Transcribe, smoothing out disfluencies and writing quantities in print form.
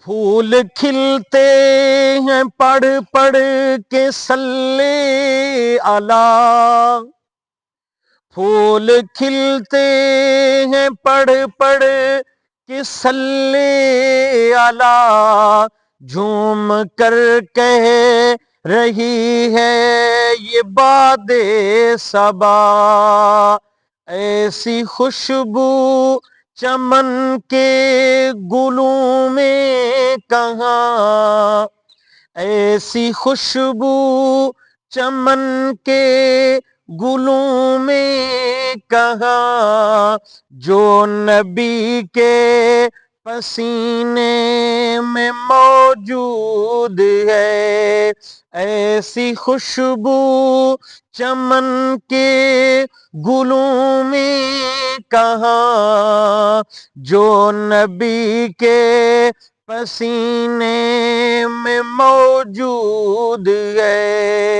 پھول کھلتے ہیں پڑھ پڑھ کے صلی علی، پھول کھلتے ہیں پڑھ پڑھ کے صلی علی، جھوم کر کہہ رہی ہے یہ باد صبا، ایسی خوشبو چمن کے گلوں میں کہاں، ایسی خوشبو چمن کے گلوں میں کہاں، جو نبی کے پسینے میں موجود ہے، ایسی خوشبو چمن کے گلوں میں کہاں، جو نبی کے پسینے میں موجود ہے۔